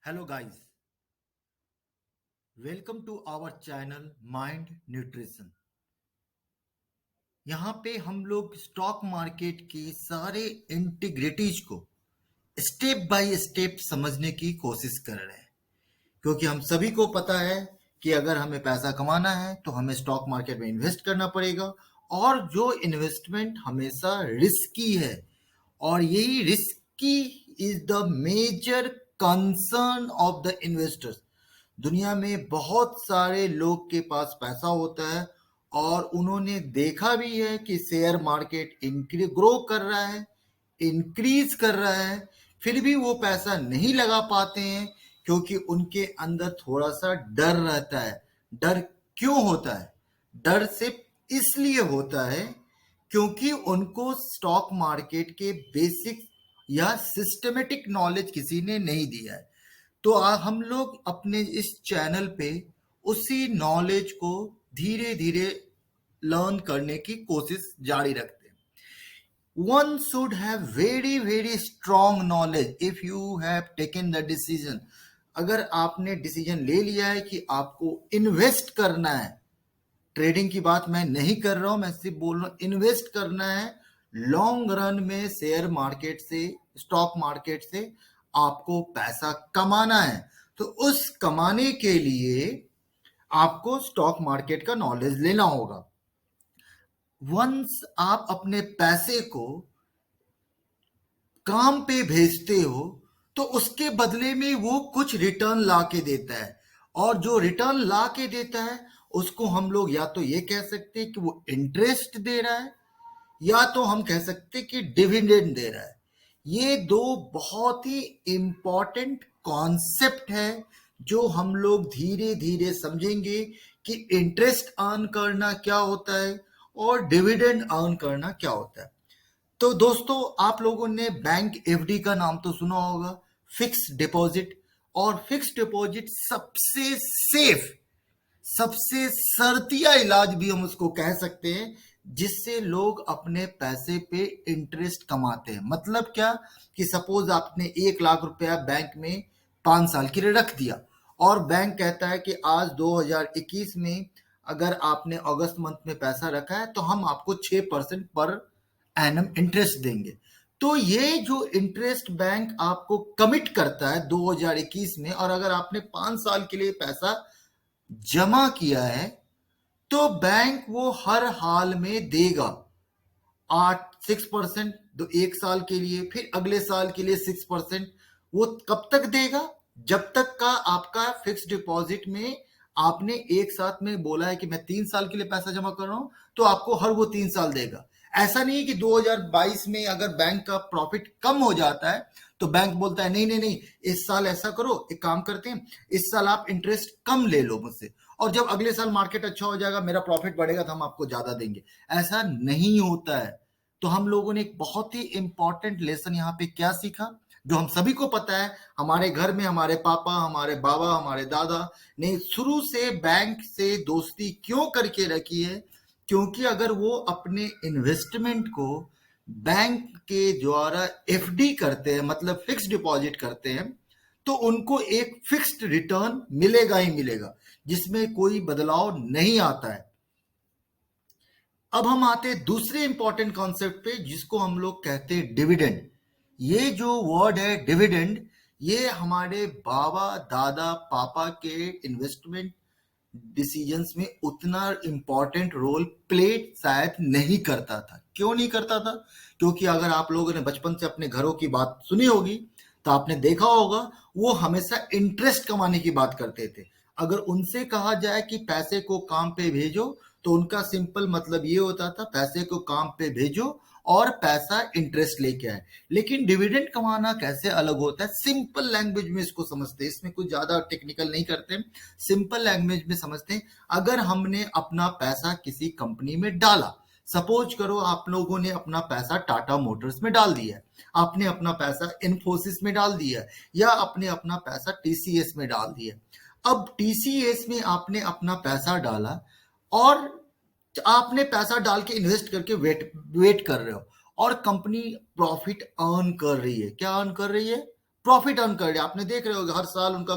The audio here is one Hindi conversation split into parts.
Hello guys, welcome to our channel Mind Nutrition। यहाँ पे हम लोग स्टॉक मार्केट की सारे इंटीग्रिटीज को स्टेप बाय स्टेप समझने की कोशिश कर रहे हैं, क्योंकि हम सभी को पता है कि अगर हमें पैसा कमाना है तो हमें स्टॉक मार्केट में इन्वेस्ट करना पड़ेगा, और जो इन्वेस्टमेंट हमेशा रिस्की है, और यही risky is the major concern of the investors. दुनिया में बहुत सारे लोग के पास पैसा होता है और उन्होंने देखा भी है कि शेयर मार्केट ग्रो कर रहा है, इंक्रीज कर रहा है, फिर भी वो पैसा नहीं लगा पाते हैं क्योंकि उनके अंदर थोड़ा सा डर रहता है। डर क्यों होता है? डर सिर्फ इसलिए होता है क्योंकि उनको स्टॉक मार्केट के बेसिक या सिस्टमेटिक नॉलेज किसी ने नहीं दिया है। तो हम लोग अपने इस चैनल पे उसी नॉलेज को धीरे धीरे लर्न करने की कोशिश जारी रखते हैं। One should have very strong knowledge if you have taken the decision। अगर आपने डिसीजन ले लिया है कि आपको इन्वेस्ट करना है, ट्रेडिंग की बात मैं नहीं कर रहा हूं, मैं सिर्फ बोल रहा हूं इन्वेस्ट करना है लॉन्ग रन में, शेयर मार्केट से, स्टॉक मार्केट से आपको पैसा कमाना है, तो उस कमाने के लिए आपको स्टॉक मार्केट का नॉलेज लेना होगा। वंस आप अपने पैसे को काम पे भेजते हो तो उसके बदले में वो कुछ रिटर्न ला के देता है, और जो रिटर्न ला के देता है उसको हम लोग या तो ये कह सकते हैं कि वो इंटरेस्ट दे रहा है, या तो हम कह सकते हैं कि डिविडेंड दे रहा है। ये दो बहुत ही इंपॉर्टेंट कॉन्सेप्ट है जो हम लोग धीरे धीरे समझेंगे कि इंटरेस्ट अर्न करना क्या होता है और डिविडेंड अर्न करना क्या होता है। तो दोस्तों, आप लोगों ने बैंक एफडी का नाम तो सुना होगा, फिक्स डिपॉजिट। और फिक्स डिपॉजिट सबसे सेफ, सबसे शर्तिया इलाज भी हम उसको कह सकते हैं, जिससे लोग अपने पैसे पे इंटरेस्ट कमाते हैं। मतलब क्या कि सपोज आपने 1 लाख रुपया बैंक में 5 साल के लिए रख दिया, और बैंक कहता है कि आज 2021 में अगर आपने अगस्त मंथ में पैसा रखा है तो हम आपको 6% पर एनम इंटरेस्ट देंगे। तो ये जो इंटरेस्ट बैंक आपको कमिट करता है 2021 में, और अगर आपने 5 साल के लिए पैसा जमा किया है तो बैंक वो हर हाल में देगा 6%, 1 साल के लिए, फिर अगले साल के लिए 6%। वो कब तक देगा? जब तक का आपका फिक्स डिपॉजिट में आपने एक साथ में बोला है कि मैं 3 साल के लिए पैसा जमा कर रहा हूं, तो आपको हर वो 3 साल देगा। ऐसा नहीं कि 2022 में अगर बैंक का प्रॉफिट कम हो जाता है तो बैंक बोलता है नहीं नहीं नहीं, इस साल ऐसा करो, एक काम करते हैं, इस साल आप इंटरेस्ट कम ले लो मुझसे, और जब अगले साल मार्केट अच्छा हो जाएगा, मेरा प्रॉफिट बढ़ेगा, तो हम आपको ज्यादा देंगे। ऐसा नहीं होता है। तो हम लोगों ने एक बहुत ही इंपॉर्टेंट लेसन यहाँ पे क्या सीखा, जो हम सभी को पता है। हमारे घर में हमारे पापा, हमारे बाबा, हमारे दादा ने शुरू से बैंक से दोस्ती क्यों करके रखी है? क्योंकि अगर वो अपने इन्वेस्टमेंट को बैंक के द्वारा एफडी करते हैं, मतलब फिक्स डिपॉजिट करते हैं, तो उनको एक फिक्स्ड रिटर्न मिलेगा ही मिलेगा, जिसमें कोई बदलाव नहीं आता है। अब हम आते हैं दूसरे इंपॉर्टेंट कॉन्सेप्ट पे, जिसको हम लोग कहते हैं डिविडेंड। ये जो वर्ड है डिविडेंड, ये हमारे बाबा, दादा, पापा के इन्वेस्टमेंट डिसीजंस में उतना इंपॉर्टेंट रोल प्ले शायद नहीं करता था। क्यों नहीं करता था? क्योंकि अगर आप लोगों ने बचपन से अपने घरों की बात सुनी होगी तो आपने देखा होगा वो हमेशा इंटरेस्ट कमाने की बात करते थे। अगर उनसे कहा जाए कि पैसे को काम पे भेजो, तो उनका सिंपल मतलब ये होता था, पैसे को काम पे भेजो और पैसा इंटरेस्ट लेके आए। लेकिन डिविडेंड कमाना कैसे अलग होता है, सिंपल लैंग्वेज में इसको समझते हैं, इसमें कुछ ज्यादा टेक्निकल नहीं करते, सिंपल लैंग्वेज में समझते हैं। अगर हमने अपना पैसा किसी कंपनी में डाला, सपोज करो आप लोगों ने अपना पैसा टाटा मोटर्स में डाल दिया है, आपने अपना पैसा इन्फोसिस में डाल दिया है, या आपने अपना पैसा टीसीएस में डाल दिया। अब टीसीएस में आपने अपना पैसा डाला और आपने पैसा डाल के इन्वेस्ट करके वेट कर रहे हो, और कंपनी प्रॉफिट अर्न कर रही है। क्या अर्न कर रही है? प्रॉफिट अर्न कर रहे हैं। आपने देख रहे होगे हर साल उनका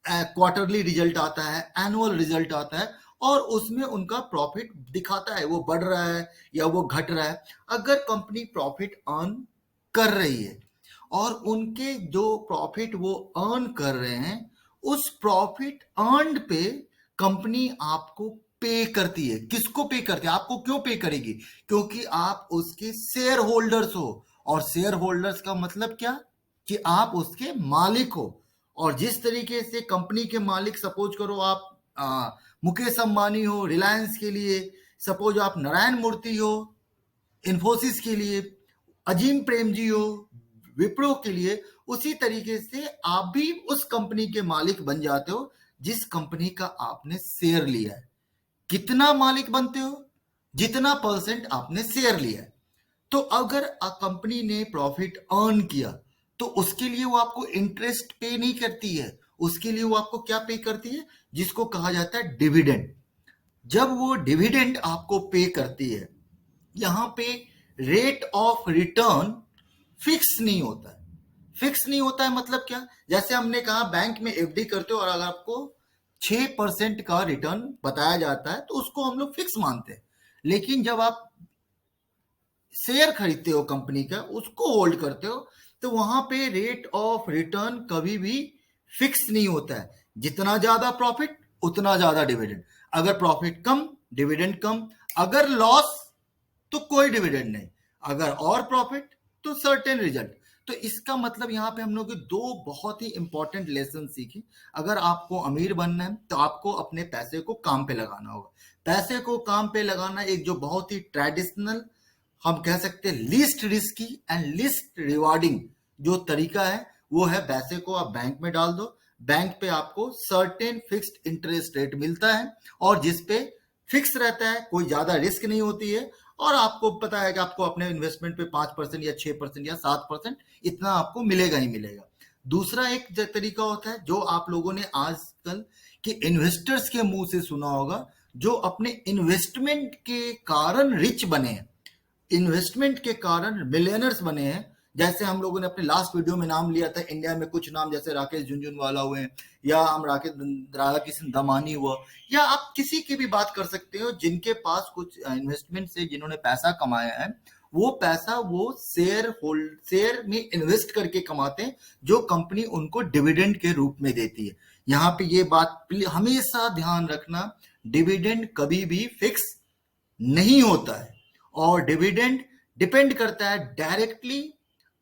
क्वार्टरली रिजल्ट आता है, एनुअल रिजल्ट आता है, और उसमें उनका प्रॉफिट दिखाता है, वो बढ़ रहा है या वो घट रहा है। अगर कंपनी प्रॉफिट अर्न कर रही है और उनके जो प्रॉफिट वो अर्न कर रहे हैं, उस प्रॉफिट अर्न पे कंपनी आपको पे करती है। किसको पे करती है? आपको क्यों पे करेगी? क्योंकि आप उसके शेयर होल्डर्स हो, और शेयर होल्डर्स का मतलब क्या? कि आप उसके मालिक हो। और जिस तरीके से कंपनी के मालिक, सपोज करो आप मुकेश अंबानी हो रिलायंस के लिए, सपोज आप नारायण मूर्ति हो इन्फोसिस के लिए, अजीम प्रेम जी हो विप्रो के लिए, उसी तरीके से आप भी उस कंपनी के मालिक बन जाते हो जिस कंपनी का आपने शेयर लिया है। कितना मालिक बनते हो? जितना परसेंट आपने शेयर लिया है। तो अगर कंपनी ने प्रॉफिट अर्न किया तो उसके लिए वो आपको इंटरेस्ट पे नहीं करती है, उसके लिए वो आपको क्या पे करती है? जिसको कहा जाता है डिविडेंड। जब वो डिविडेंड आपको पे करती है, यहां पे रेट ऑफ रिटर्न फिक्स नहीं होता है। फिक्स नहीं होता है मतलब क्या? जैसे हमने कहा बैंक में एफडी करते हो और अगर आपको 6% का रिटर्न बताया जाता है तो उसको हम लोग फिक्स मानते हैं। लेकिन जब आप शेयर खरीदते हो कंपनी का, उसको होल्ड करते हो, तो वहां पे रेट ऑफ रिटर्न कभी भी फिक्स नहीं होता है। जितना ज्यादा प्रॉफिट उतना ज्यादा डिविडेंड। अगर प्रॉफिट कम, डिविडेंड कम। अगर लॉस तो कोई डिविडेंड नहीं। अगर और प्रॉफिट तो सर्टेन रिजल्ट। तो इसका मतलब यहाँ पे हम लोग दो बहुत ही इंपॉर्टेंट लेसन सीखे। अगर आपको अमीर बनना है तो आपको अपने पैसे को काम पे लगाना होगा। पैसे को काम पे लगाना एक जो बहुत ही ट्रेडिशनल, हम कह सकते हैं least risky and least rewarding जो तरीका है, वो है पैसे को आप बैंक में डाल दो। बैंक पे आपको सर्टेन फिक्स्ड इंटरेस्ट रेट मिलता है, और जिस पे फिक्स रहता है, कोई ज्यादा रिस्क नहीं होती है, और आपको पता है कि आपको अपने इन्वेस्टमेंट पे 5% या 6% या 7% इतना आपको मिलेगा ही मिलेगा। दूसरा एक तरीका होता है जो आप लोगों ने आजकल के इन्वेस्टर्स के मुंह से सुना होगा, जो अपने इन्वेस्टमेंट के कारण रिच बने हैं, इन्वेस्टमेंट के कारण मिलियनर्स बने हैं। जैसे हम लोगों ने अपने लास्ट वीडियो में नाम लिया था इंडिया में कुछ नाम, जैसे राकेश झुनझुनवाला हुए, या हम राधा किशन दमानी हुआ, या आप किसी की भी बात कर सकते हो जिनके पास कुछ इन्वेस्टमेंट से जिन्होंने पैसा कमाया है। वो पैसा वो शेयर में इन्वेस्ट करके कमाते हैं, जो कंपनी उनको डिविडेंड के रूप में देती है। यहाँ पे ये बात हमेशा ध्यान रखना, डिविडेंड कभी भी फिक्स नहीं होता है, और डिविडेंड डिपेंड करता है डायरेक्टली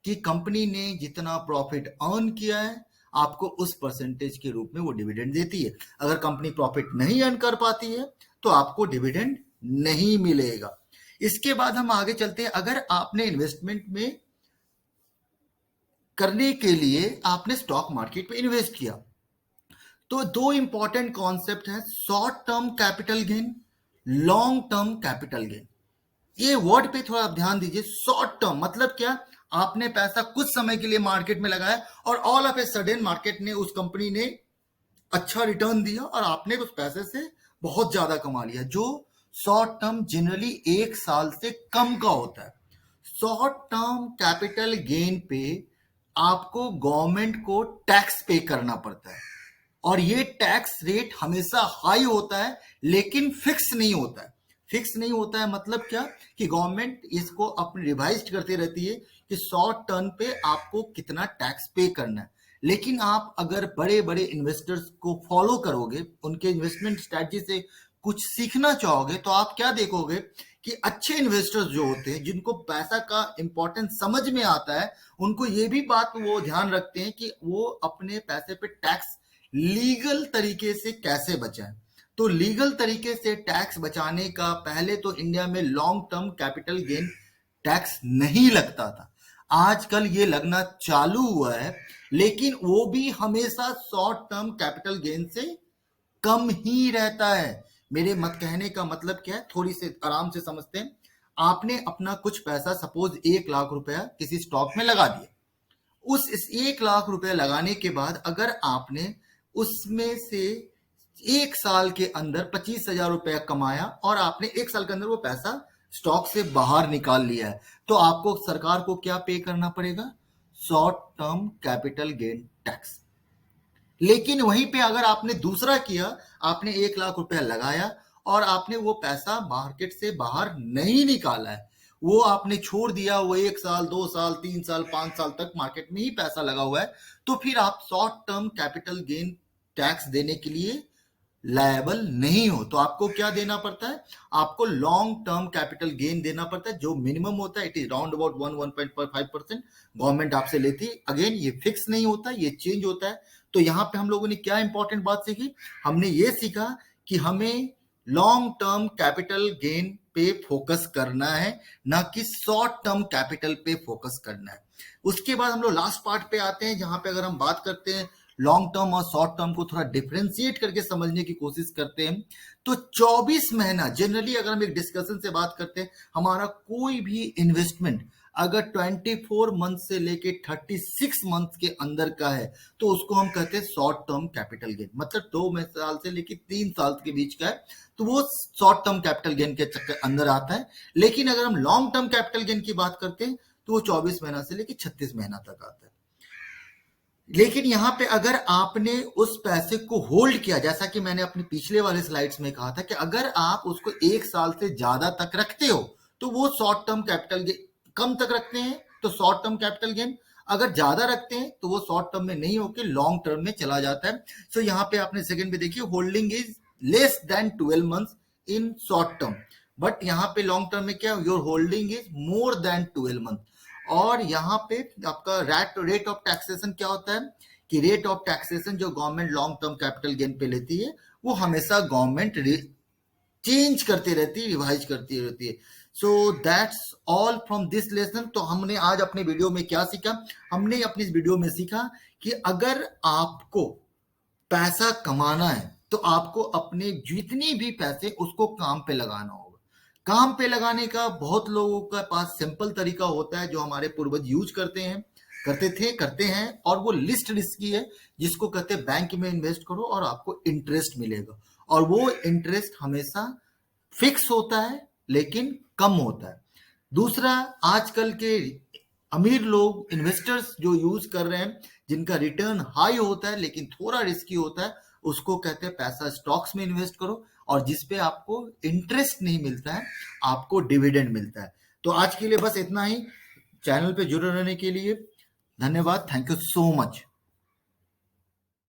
कि कंपनी ने जितना प्रॉफिट अर्न किया है, आपको उस परसेंटेज के रूप में वो डिविडेंड देती है। अगर कंपनी प्रॉफिट नहीं अर्न कर पाती है तो आपको डिविडेंड नहीं मिलेगा। इसके बाद हम आगे चलते हैं। अगर आपने इन्वेस्टमेंट में करने के लिए आपने स्टॉक मार्केट में इन्वेस्ट किया, तो दो इंपॉर्टेंट कॉन्सेप्ट हैं, short term capital gain, long term capital gain. ये वर्ड पे थोड़ा ध्यान दीजिए। शॉर्ट टर्म मतलब क्या? आपने पैसा कुछ समय के लिए मार्केट में लगाया और all of a sudden market ने, उस कंपनी ने अच्छा रिटर्न दिया और आपने उस पैसे से बहुत ज्यादा कमा लिया। जो शॉर्ट टर्म जनरली 1 साल से कम का होता है। शॉर्ट टर्म कैपिटल गेन पे आपको गवर्नमेंट को टैक्स पे करना पड़ता है, और ये टैक्स रेट हमेशा हाई होता है, लेकिन फिक्स नहीं होता है। फिक्स नहीं होता है मतलब क्या? कि गवर्नमेंट इसको अपनी रिवाइज करती रहती है कि शॉर्ट टर्म पे आपको कितना टैक्स पे करना है। लेकिन आप अगर बड़े बड़े इन्वेस्टर्स को फॉलो करोगे, उनके इन्वेस्टमेंट स्ट्रैटेजी से कुछ सीखना चाहोगे, तो आप क्या देखोगे कि अच्छे इन्वेस्टर्स जो होते हैं, जिनको पैसा का इंपॉर्टेंस समझ में आता है, उनको ये भी बात वो ध्यान रखते हैं कि वो अपने पैसे पे टैक्स लीगल तरीके से कैसे बचाएं। तो लीगल तरीके से टैक्स बचाने का, पहले तो इंडिया में long term capital gain tax नहीं लगता था, आजकल ये लगना चालू हुआ है, लेकिन वो भी हमेशा शॉर्ट टर्म कैपिटल गेन से कम ही रहता है। मेरे मत कहने का मतलब क्या है, थोड़ी से आराम से समझते हैं। आपने अपना कुछ पैसा, सपोज 1 लाख रुपया किसी स्टॉक में लगा दिया। इस 1 लाख रुपया लगाने के बाद अगर आपने उसमें से 1 साल के अंदर 25,000 रुपया कमाया, और आपने 1 साल के अंदर वो पैसा स्टॉक से बाहर निकाल लिया है, तो आपको सरकार को क्या पे करना पड़ेगा? Short term capital gain tax. लेकिन वहीं पे अगर आपने दूसरा किया, आपने 1 लाख रुपया लगाया और आपने वो पैसा मार्केट से बाहर नहीं निकाला है, वो आपने छोड़ दिया, वो 1 साल 2 साल 3 साल 5 साल तक मार्केट में ही पैसा लगा हुआ है, तो फिर आप short term capital gain tax देने के लिए लायबल नहीं हो। तो आपको क्या देना पड़ता है, आपको लॉन्ग टर्म कैपिटल गेन देना पड़ता है, जो मिनिमम होता है it is round about 1.5% government आपसे लेती है। अगेन ये फिक्स नहीं होता, ये चेंज होता है। तो यहाँ पे हम लोगों ने क्या इंपॉर्टेंट बात सीखी, हमने ये सीखा कि हमें लॉन्ग टर्म कैपिटल गेन पे फोकस करना है, ना कि शॉर्ट टर्म कैपिटल पे फोकस करना है। उसके बाद हम लोग लास्ट पार्ट पे आते हैं, जहां पे अगर हम बात करते हैं लॉन्ग टर्म और शॉर्ट टर्म को थोड़ा डिफरेंशिएट करके समझने की कोशिश करते हैं, तो 24 महीना जनरली अगर हम एक डिस्कशन से बात करते हैं, हमारा कोई भी इन्वेस्टमेंट अगर 24 मंथ से लेके 36 मंथ के अंदर का है, तो उसको हम कहते हैं शॉर्ट टर्म कैपिटल गेन, मतलब 2 साल से लेके 3 साल के बीच का है, तो वो शॉर्ट टर्म कैपिटल गेन के चक्कर अंदर आता है। लेकिन अगर हम लॉन्ग टर्म कैपिटल गेन की बात करते हैं, तो वो 24 महीना से लेके 36 महीना तक आता है। लेकिन यहाँ पे अगर आपने उस पैसे को होल्ड किया, जैसा कि मैंने अपने पिछले वाले स्लाइड्स में कहा था कि अगर आप उसको 1 साल से ज्यादा तक रखते हो, तो वो शॉर्ट टर्म कैपिटल गेन, कम तक रखते हैं तो शॉर्ट टर्म कैपिटल गेन, अगर ज्यादा रखते हैं तो वो शॉर्ट टर्म में नहीं होकर लॉन्ग टर्म में चला जाता है। सो यहाँ पे आपने सेकंड में देखिए, holding is less than 12 months in short term, but यहाँ पे लॉन्ग टर्म में क्या, your holding is more than 12 month. और यहाँ पे आपका रेट ऑफ टैक्सेशन क्या होता है, कि रेट ऑफ टैक्सेशन जो government long term capital gain पे लेती है, वो हमेशा गवर्नमेंट चेंज करती रहती है, रिवाइज करती रहती है। So that's all from this lesson. तो हमने आज अपने वीडियो में क्या सीखा, हमने अपनी इस वीडियो में सीखा कि अगर आपको पैसा कमाना है, तो आपको अपने जितनी भी पैसे उसको काम पे लगाना होगा। काम पे लगाने का बहुत लोगों के पास सिंपल तरीका होता है, जो हमारे पूर्वज यूज करते हैं, करते हैं, और वो लिस्ट रिस्की है, जिसको कहते हैं बैंक में इन्वेस्ट करो और आपको इंटरेस्ट मिलेगा, और वो इंटरेस्ट हमेशा फिक्स होता है लेकिन कम होता है। दूसरा, आजकल के अमीर लोग इन्वेस्टर्स जो यूज कर रहे हैं, जिनका रिटर्न हाई होता है लेकिन थोड़ा रिस्की होता है, उसको कहते हैं पैसा स्टॉक्स में इन्वेस्ट करो, और जिसपे आपको इंटरेस्ट नहीं मिलता है, आपको डिविडेंड मिलता है। तो आज के लिए बस इतना ही। चैनल पे जुड़े रहने के लिए धन्यवाद। Thank you so much.